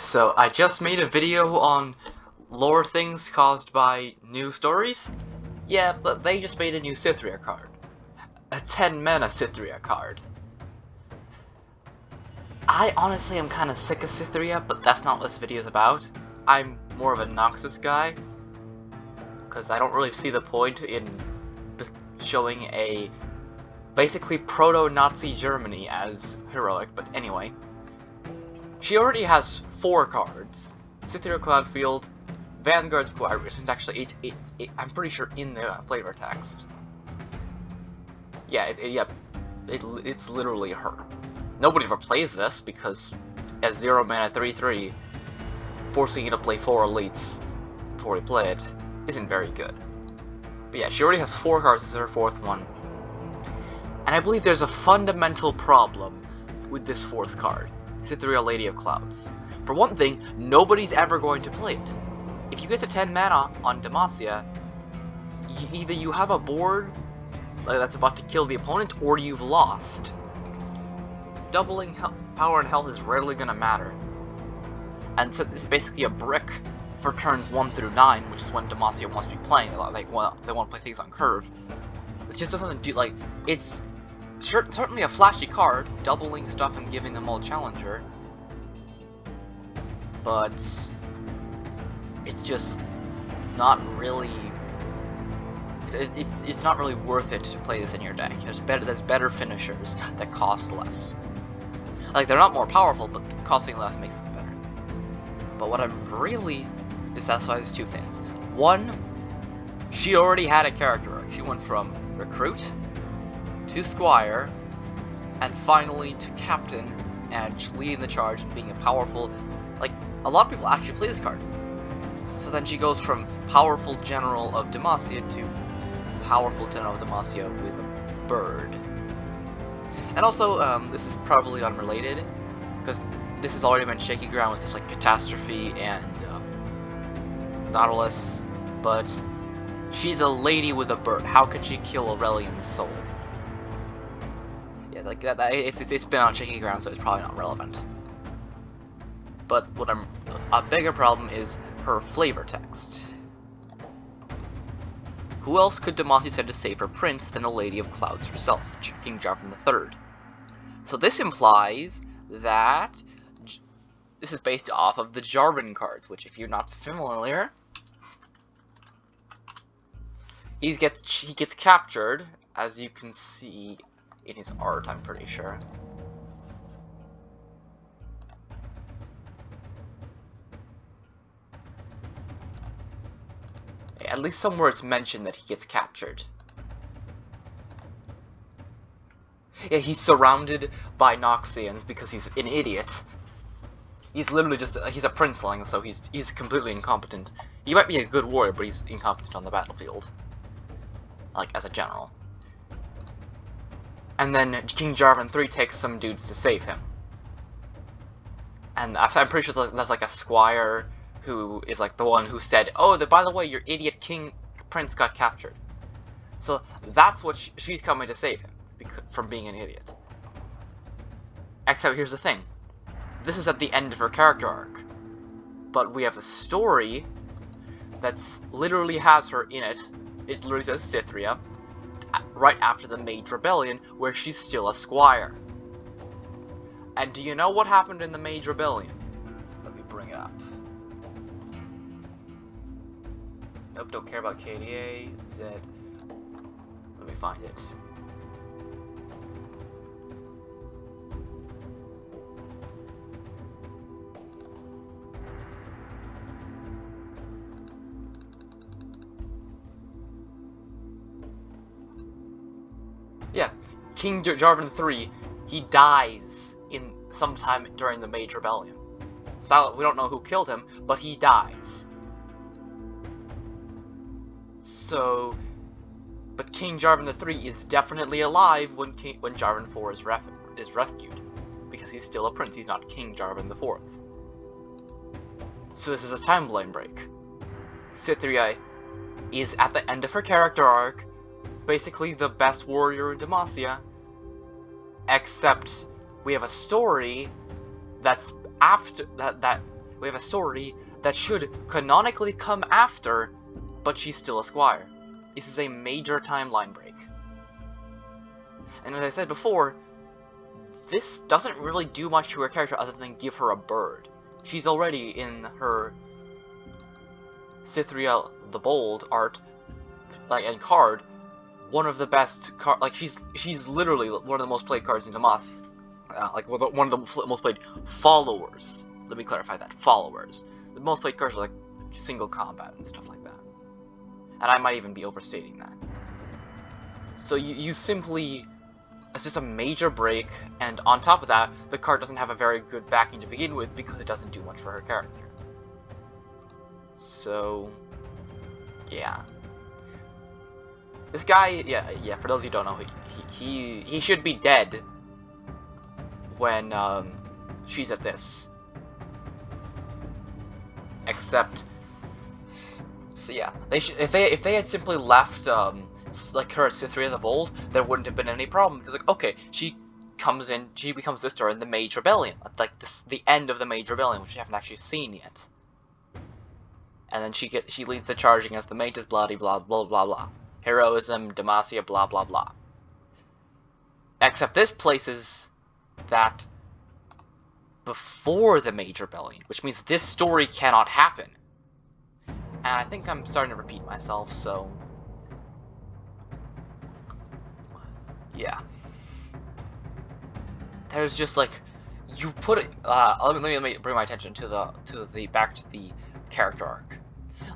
So I just made a video on lore things caused by new stories. Yeah, but they just made a new Cithria card. A 10 mana Cithria card. I honestly am kind of sick of Cithria, but that's not what this video is about. I'm more of a Noxus guy, because I don't really see the point in showing a basically proto-Nazi Germany as heroic, but anyway. She already has 4 cards. Cithria Card Field, Vanguard Squire, which is actually I'm pretty sure in the flavor text. Yeah, it's literally her. Nobody ever plays this because at 0 mana 3/3, forcing you to play 4 elites before you play it isn't very good. But yeah, she already has 4 cards, this is her 4th one. And I believe there's a fundamental problem with this 4th card, Cithria Lady of Clouds. For one thing, nobody's ever going to play it. If you get to 10 mana on Demacia, either you have a board that's about to kill the opponent, or you've lost. Doubling power and health is rarely going to matter. And since it's basically a brick for turns 1 through 9, which is when Demacia wants to be playing, they want to play things on curve, it just doesn't do, like, it's certainly a flashy card, doubling stuff and giving them all challenger, but it's just not really, it's not really worth it to play this in your deck. There's better finishers that cost less. Like, they're not more powerful, but costing less makes them better. But what I'm really dissatisfied is 2 things. One, she already had a character arc. She went from Recruit to Squire, and finally to Captain, and leading the charge and being a powerful, like, a lot of people actually play this card. So then she goes from powerful General of Demacia to powerful General of Demacia with a bird. And also, this is probably unrelated, because this has already been shaky ground with stuff like Catastrophe and Nautilus, but she's a lady with a bird. How could she kill Aurelian's soul? Yeah, like that. It's been on shaky ground, so it's probably not relevant. But a bigger problem is her flavor text. Who else could Demacia send to save her prince than the Lady of Clouds herself, King Jarvan III? So this implies that this is based off of the Jarvan cards, which, if you're not familiar, he gets captured, as you can see in his art, I'm pretty sure. At least somewhere it's mentioned that he gets captured. Yeah, he's surrounded by Noxians because he's an idiot. He's literally just, he's a princeling, so he's completely incompetent. He might be a good warrior, but he's incompetent on the battlefield. Like, as a general. And then King Jarvan III takes some dudes to save him. And I'm pretty sure there's like a squire who is like the one who said, oh, by the way, your idiot prince got captured. So that's what she's coming to save him from being an idiot. Except here's the thing. This is at the end of her character arc. But we have a story that literally has her in it. It literally says Cithria, right after the Mage Rebellion, where she's still a squire. And do you know what happened in the Mage Rebellion? Let me bring it up. Nope, don't care about KDA, Z. Let me find it. Yeah, King Jarvan III, he dies in sometime during the Mage Rebellion. So we don't know who killed him, but he dies. So, but King Jarvan III is definitely alive when Jarvan IV is rescued, because he's still a prince. He's not King Jarvan IV. So this is a timeline break. Cithria is at the end of her character arc, basically the best warrior in Demacia, except we have a story that's after that we have a story that should canonically come after, but she's still a squire. This is a major timeline break. And as I said before, this doesn't really do much to her character other than give her a bird. She's already in her Cithria the Bold art, and card, one of the best card. Like she's literally one of the most played cards in Demacia. Like one of the most played followers. Let me clarify that, followers. The most played cards are like single combat and stuff like that. And I might even be overstating that. So you simply, it's just a major break, and on top of that, the card doesn't have a very good backing to begin with because it doesn't do much for her character. So, yeah. This guy, yeah. For those of you who don't know, he should be dead when she's at this. Except, so yeah, if they had simply left like her at Cithria the Bold, there wouldn't have been any problem, because like, okay, she comes in, she becomes this during the Mage Rebellion, like the end of the Mage Rebellion, which we haven't actually seen yet. And then she leads the charge against the mages, blah blah blah blah blah. Heroism, Demacia, blah blah blah. Except this places that before the Mage Rebellion, which means this story cannot happen. And I think I'm starting to repeat myself, so yeah. There's just like, you put it. Let me bring my attention to the back to the character arc.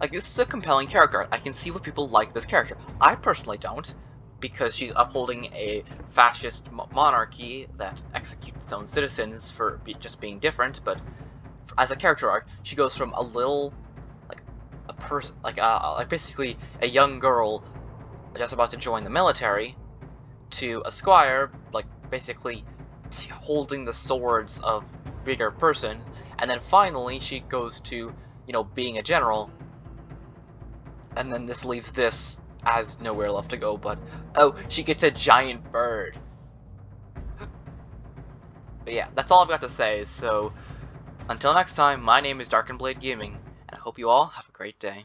Like, this is a compelling character arc. I can see what people like this character. I personally don't, because she's upholding a fascist monarchy that executes its own citizens for just being different. But as a character arc, she goes from a little, like, a person, like basically a young girl just about to join the military, to a squire, like basically holding the swords of bigger person, and then finally she goes to, you know, being a general. And then this leaves this as nowhere left to go, but oh, she gets a giant bird. But yeah, that's all I've got to say, so until next time, my name is Darkenblade Gaming, and I hope you all have a great day.